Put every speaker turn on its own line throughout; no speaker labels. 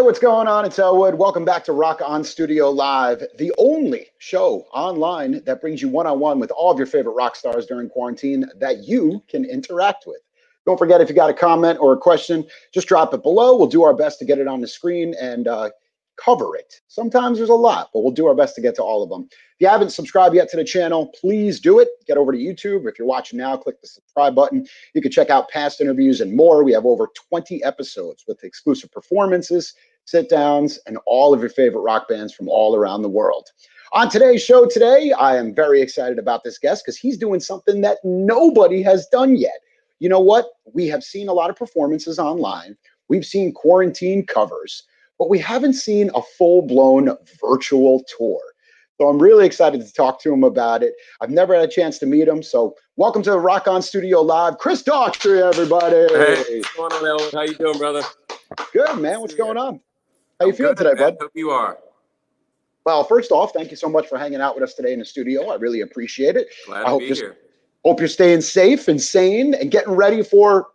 what's going on? It's Elwood. Welcome back to Rock On Studio Live, the only show online that brings you one-on-one with all of your favorite rock stars during quarantine that you can interact with. Don't forget, if you got a comment or a question, just drop it below. We'll do our best to get it on the screen and cover it. Sometimes there's a lot, but we'll do our best to get to all of them. If you haven't subscribed yet to the channel, please do it. Get over to YouTube. If you're watching now, click the subscribe button. You can check out past interviews and more. We have over 20 episodes with exclusive performances, sit downs, and all of your favorite rock bands from all around the world. On today's show today, I am very excited about this guest because he's doing something that nobody has done yet. You know what? We have seen a lot of performances online. We've seen quarantine covers, but we haven't seen a full-blown virtual tour. So I'm really excited to talk to him about it. I've never had a chance to meet him. So welcome to the Rock On Studio Live, Chris Daughtry, everybody.
Hey, what's going on, Elwood? How you doing, brother?
Good, man. What's going on? How you feeling today, bud?
Hope you are.
Well, first off, thank you so much for hanging out with us today in the studio. I really appreciate it.
Glad to be here.
Hope you're staying safe and sane and getting ready for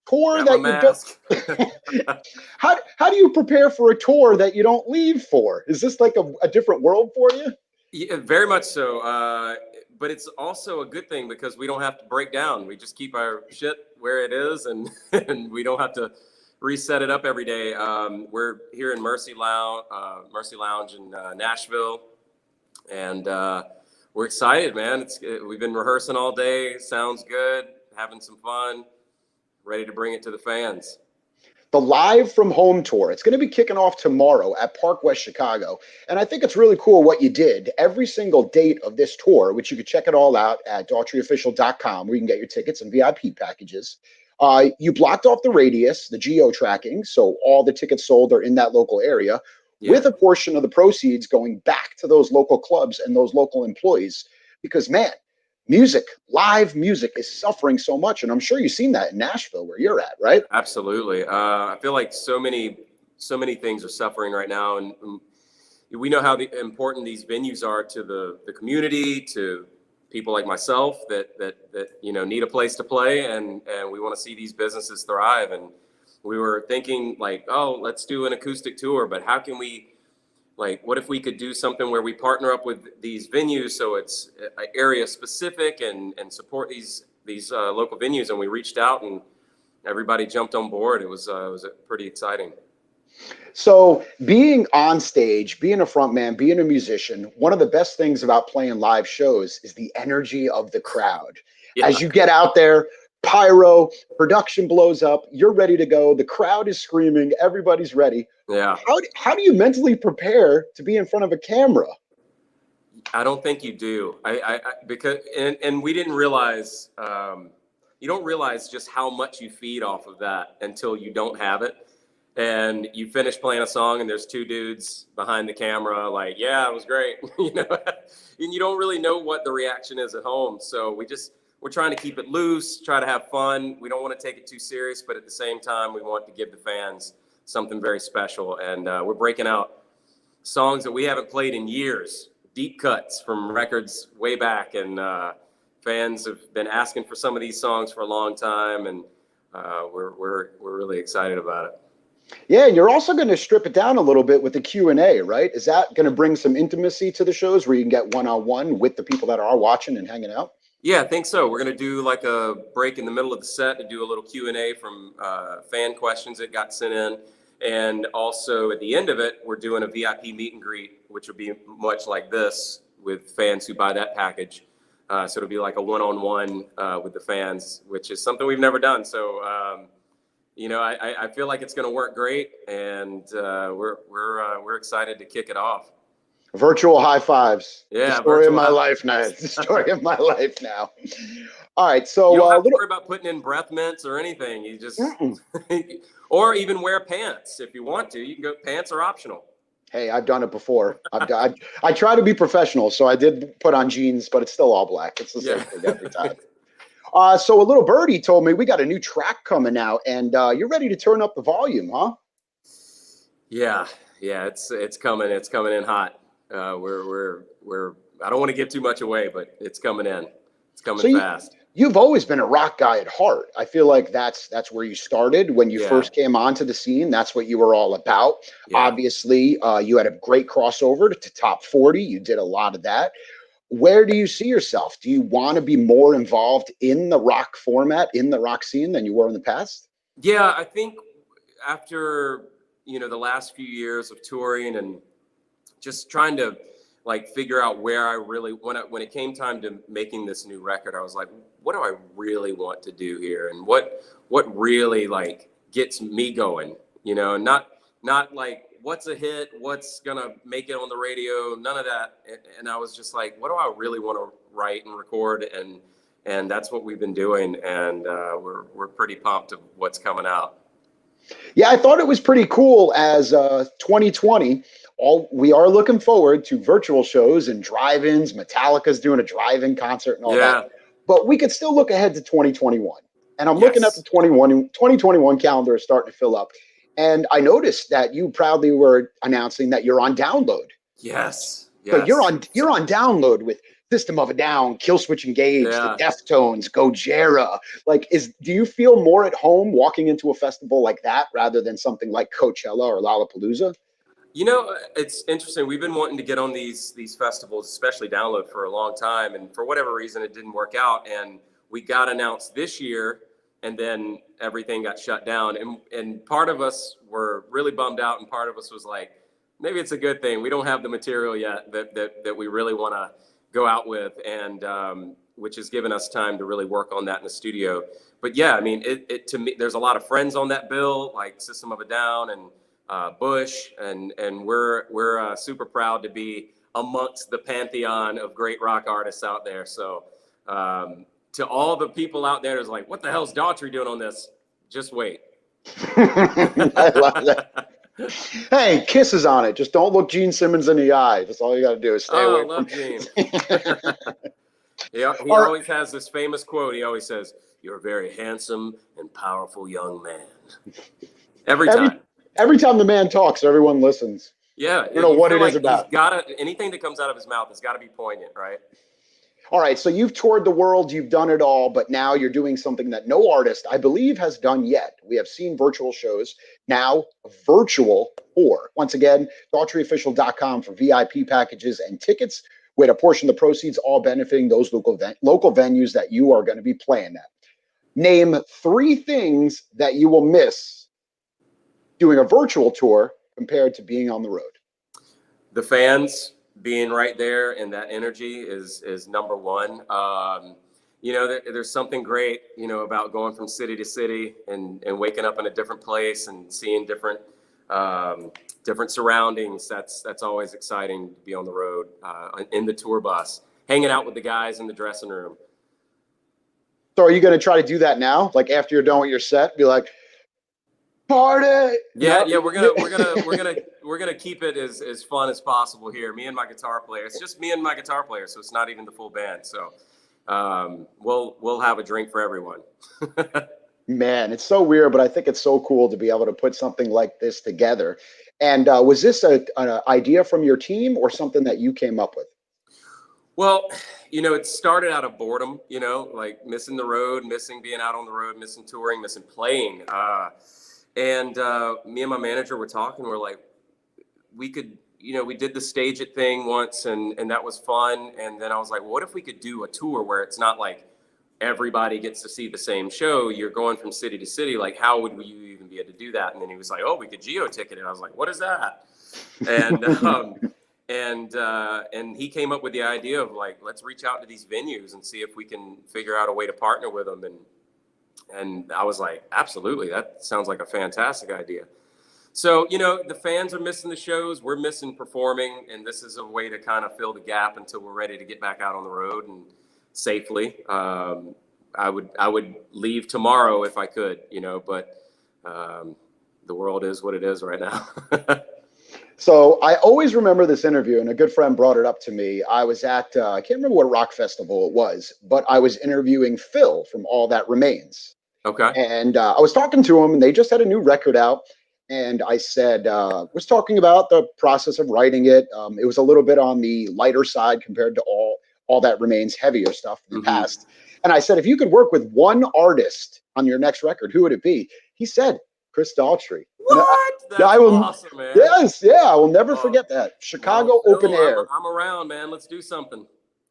tour that you don't. How do you prepare for a tour that you don't leave for? Is this like a different world for you?
Yeah, very much so. But it's also a good thing because we don't have to break down. We just keep our shit where it is, and we don't have to reset it up every day. We're here in Mercy Lounge in Nashville, and we're excited, man. We've been rehearsing all day. Sounds good. Having some fun. Ready to bring it to the fans.
The Live from Home tour. It's going to be kicking off tomorrow at Park West Chicago. And I think it's really cool what you did. Every single date of this tour, which you can check it all out at daughtryofficial.com, where you can get your tickets and VIP packages. You blocked off the radius, the geo-tracking, so all the tickets sold are in that local area, with a portion of the proceeds going back to those local clubs and those local employees. Because, man, live music is suffering so much. And I'm sure you've seen that in Nashville where you're at, right?
Absolutely. I feel like so many things are suffering right now. And we know how important these venues are to the community, to people like myself that need a place to play. And we want to see these businesses thrive. And we were thinking like, oh, let's do an acoustic tour, but how can we, what if we could do something where we partner up with these venues so it's area specific and support these local venues? And we reached out and everybody jumped on board. It was pretty exciting.
So being on stage, being a front man, being a musician, one of the best things about playing live shows is the energy of the crowd. Yeah. As you get out there, pyro, production blows up, you're ready to go. The crowd is screaming, everybody's ready.
Yeah.
How do you mentally prepare to be in front of a camera?
I don't think you do. Because we didn't realize, you don't realize just how much you feed off of that until you don't have it. And you finish playing a song and there's two dudes behind the camera like, yeah, it was great. And you don't really know what the reaction is at home. So we're trying to keep it loose, try to have fun. We don't want to take it too serious, but at the same time, we want to give the fans something very special. And we're breaking out songs that we haven't played in years, deep cuts from records way back. And fans have been asking for some of these songs for a long time. And we're really excited about it.
Yeah, and you're also going to strip it down a little bit with the Q&A, right? Is that going to bring some intimacy to the shows where you can get one-on-one with the people that are watching and hanging out?
Yeah, I think so. We're going to do like a break in the middle of the set to do a little Q&A from fan questions that got sent in. And also at the end of it, we're doing a VIP meet and greet, which will be much like this with fans who buy that package. So it'll be like a one-on-one with the fans, which is something we've never done. So, I feel like it's going to work great, and we're excited to kick it off.
Virtual high fives.
Yeah,
the story of my life now. The story of my life now. All right, so
you don't have to worry about putting in breath mints or anything. You just or even wear pants if you want to. You can go. Pants are optional.
Hey, I've done it before. I try to be professional, so I did put on jeans, but it's still all black. It's the same thing every time. So a little birdie told me we got a new track coming out, and you're ready to turn up the volume, huh?
Yeah, it's coming. It's coming in hot. We're I don't want to give too much away, but it's coming in. It's coming fast.
you've always been a rock guy at heart. I feel like that's where you started when you
Yeah,
first came onto the scene. That's what you were all about.
yeah.
Obviously, you had a great crossover to top 40. You did a lot of that. Where do you see yourself? Do you want to be more involved in the rock format, in the rock scene than you were in the past?
Yeah, I think after, the last few years of touring and just trying to like figure out where I really when it came time to making this new record, I was like, what do I really want to do here, and what really like gets me going, not like what's a hit, what's gonna make it on the radio, none of that. And I was just like, what do I really want to write and record, and that's what we've been doing, and we're pretty pumped of what's coming out.
Yeah, I thought it was pretty cool as 2020. All we are looking forward to virtual shows and drive-ins. Metallica's doing a drive-in concert and all that.
Yeah.
But we could still look ahead to 2021. And I'm looking at the
Yes.
2021 calendar is starting to fill up. And I noticed that you proudly were announcing that you're on download.
Yes.
So you're
Yes.
on download with System of a Down, Killswitch Engage, the
Yeah.
Deftones, Gojira. Like, do you feel more at home walking into a festival like that rather than something like Coachella or Lollapalooza?
It's interesting. We've been wanting to get on these festivals, especially Download, for a long time, and for whatever reason, it didn't work out. And we got announced this year, and then everything got shut down. And part of us were really bummed out, and part of us was like, maybe it's a good thing. We don't have the material yet that we really want to go out with, and which has given us time to really work on that in the studio. But yeah, I mean, it to me, there's a lot of friends on that bill, like System of a Down and Bush, and we're super proud to be amongst the pantheon of great rock artists out there. So to all the people out there, is like, what the hell's Daughtry doing on this? Just wait.
I love that. Hey, kisses on it. Just don't look Gene Simmons in the eye. That's all you got to do is stay
Oh,
away
I
from.
love Gene. He
Or
always has this famous quote. He always says, "You're a very handsome and powerful young man." Every
every
time.
every time the man talks, everyone listens.
Yeah,
I don't know
you
what
feel
it is
like he's
about.
got to, anything that comes out of his mouth has got to be poignant, right?
All right, so you've toured the world, you've done it all, but now you're doing something that no artist, I believe, has done yet. We have seen virtual shows, now a virtual tour. Once again, daughtryofficial.com for VIP packages and tickets, with a portion of the proceeds all benefiting those local venues that you are going to be playing at. Name three things that you will miss doing a virtual tour compared to being on the road.
The fans being right there and that energy is number one. There's something great, about going from city to city and waking up in a different place and seeing different surroundings. That's always exciting to be on the road, in the tour bus, hanging out with the guys in the dressing room.
So are you going to try to do that now? Like after you're done with your set, be like, party.
Yeah,
No.
yeah, we're gonna keep it as fun as possible here. Me and my guitar player. It's just me and my guitar player, so it's not even the full band. So we'll have a drink for everyone.
Man, it's so weird, but I think it's so cool to be able to put something like this together. And was this an idea from your team or something that you came up with?
Well, it started out of boredom. Like missing the road, missing being out on the road, missing touring, missing playing. And me and my manager were talking. We're like, we could, we did the Stage It thing once, and that was fun. And then I was like, what if we could do a tour where it's not like everybody gets to see the same show? You're going from city to city. Like, how would you even be able to do that? And then he was like, oh, we could geo-ticket it. I was like, what is that? And and he came up with the idea of like, let's reach out to these venues and see if we can figure out a way to partner with them. And I was like, absolutely, that sounds like a fantastic idea. So, the fans are missing the shows, we're missing performing, and this is a way to kind of fill the gap until we're ready to get back out on the road and safely. I would leave tomorrow if I could, but the world is what it is right now.
So I always remember this interview, and a good friend brought it up to me. I was at, I can't remember what rock festival it was, but I was interviewing Phil from All That Remains.
Okay.
And I was talking to him, and they just had a new record out. And I said, was talking about the process of writing it. It was a little bit on the lighter side compared to all that remains heavier stuff in the past. And I said, if you could work with one artist on your next record, who would it be? He said, Chris Daughtry. And
What?
yeah,
That's
I will.
awesome, man.
Yes, yeah, I will never
Oh,
forget that.
well,
Chicago Open
Phil,
Air.
I'm around, man. Let's do something.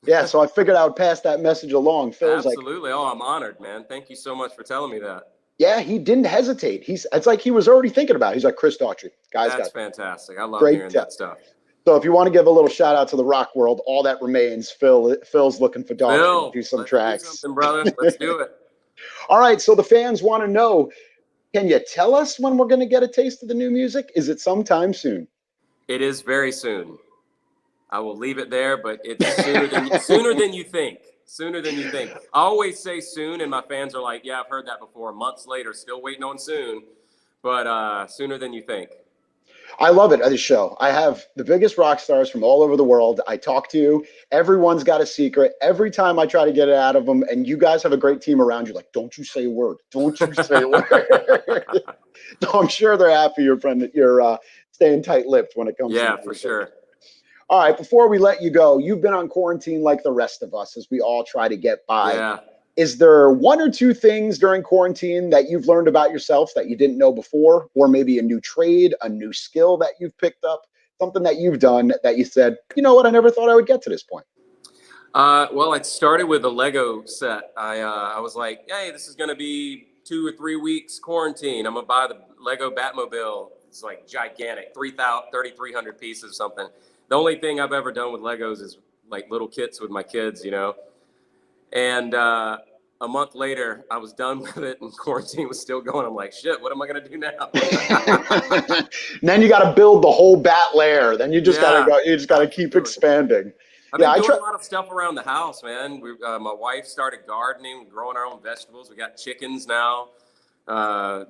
Yeah, so I figured I would pass that message along. Phil's like,
Absolutely. Oh, I'm honored, man. Thank you so much for telling me that.
yeah, he didn't hesitate. It's like he was already thinking about it. He's like, Chris Daughtry, guy's
That's
got
fantastic. I love
great
hearing
talent.
that stuff.
So if you want to give a little shout out to the rock world, all that remains. Phil's looking for Daughtry to
Phil,
do some
let's do
tracks.
something, brother. Let's do it.
All right, so the fans want to know, can you tell us when we're going to get a taste of the new music? Is it sometime soon?
It is very soon. I will leave it there, but it's sooner than you think. Sooner than you think. I always say soon, and my fans are like, "Yeah, I've heard that before." Months later, still waiting on soon, but sooner than you think.
I love it at this show. I have the biggest rock stars from all over the world. I talk to you. Everyone's got a secret. Every time I try to get it out of them, and you guys have a great team around you. Like, don't you say a word. Don't you say a word. So I'm sure they're happy you're staying tight-lipped when it comes to
Yeah,
the
for
music.
sure.
All right, before we let you go, you've been on quarantine like the rest of us as we all try to get by.
Yeah.
Is there one or two things during quarantine that you've learned about yourself that you didn't know before, or maybe a new trade, a new skill that you've picked up, something that you've done that you said, you know what, I never thought I would get to this point?
Well, it started with a Lego set. I was like, hey, this is going to be 2 or 3 weeks quarantine. I'm going to buy the Lego Batmobile. It's like gigantic, 3,300 pieces or something. The only thing I've ever done with Legos is like little kits with my kids, you know. And a month later, I was done with it, and quarantine was still going. I'm like, shit, what am I going to do now?
And then you got to build the whole bat lair. Then you just got to
Yeah,
go. You just got to keep
absolutely.
expanding.
I've
Yeah,
been
I
doing
try.
a lot of stuff around the house, man. My wife started gardening, growing our own vegetables. We got chickens now.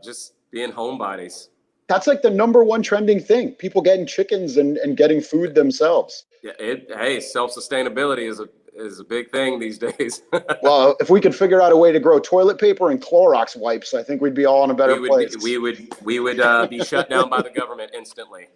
Just being homebodies.
That's like the number one trending thing. People getting chickens and getting food themselves.
Yeah, hey, self-sustainability is a big thing these days.
Well, if we could figure out a way to grow toilet paper and Clorox wipes, I think we'd be all in a better place.
we would be shut down by the government instantly.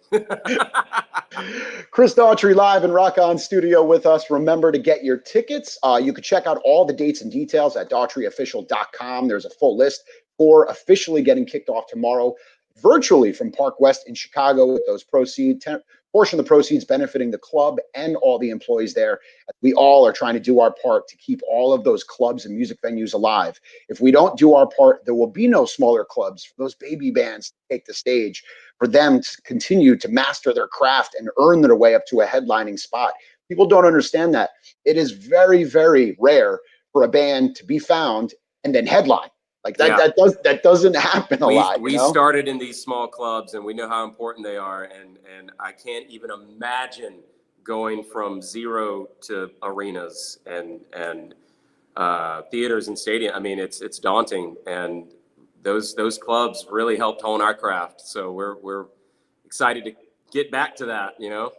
Chris Daughtry live in Rock On Studio with us. Remember to get your tickets. You can check out all the dates and details at daughtryofficial.com. There's a full list for officially getting kicked off tomorrow virtually from Park West in Chicago with those proceeds. Portion of the proceeds benefiting the club and all the employees there. We all are trying to do our part to keep all of those clubs and music venues alive. If we don't do our part, there will be no smaller clubs for those baby bands to take the stage, for them to continue to master their craft and earn their way up to a headlining spot. People don't understand that. It is very, very rare for a band to be found and then headline. Like that,
Yeah.
that doesn't happen a lot.
We started in these small clubs, and we know how important they are. And I can't even imagine going from zero to arenas and theaters and stadium. I mean, it's daunting, and those clubs really helped hone our craft. So we're excited to get back to that. You know.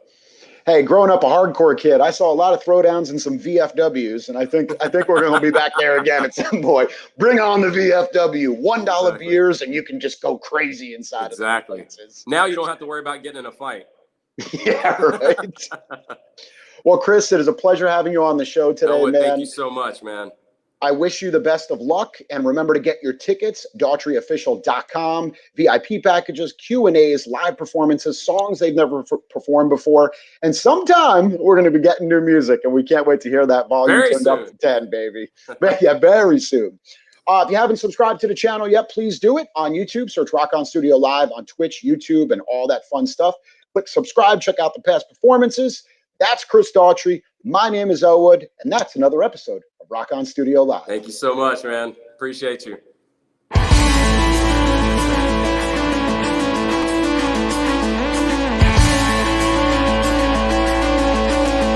Hey, growing up a hardcore kid, I saw a lot of throwdowns and some VFWs, and I think we're going to be back there again at some point. Bring on the VFW, $1 beers, and you can just go crazy inside of the places.
Now you don't have to worry about getting in a fight.
Yeah, right. Well, Chris, it is a pleasure having you on the show today, man.
Thank you so much, man.
I wish you the best of luck, and remember to get your tickets, daughtryofficial.com, VIP packages, Q&As, live performances, songs they've never performed before, and sometime we're going to be getting new music, and we can't wait to hear that volume turned up to 10, baby. Yeah, very soon. If you haven't subscribed to the channel yet, please do it on YouTube. Search Rock On Studio Live on Twitch, YouTube, and all that fun stuff. Click subscribe, check out the past performances. That's Chris Daughtry. My name is Elwood, and that's another episode of Rock On Studio Live.
Thank you so much, man. Appreciate you.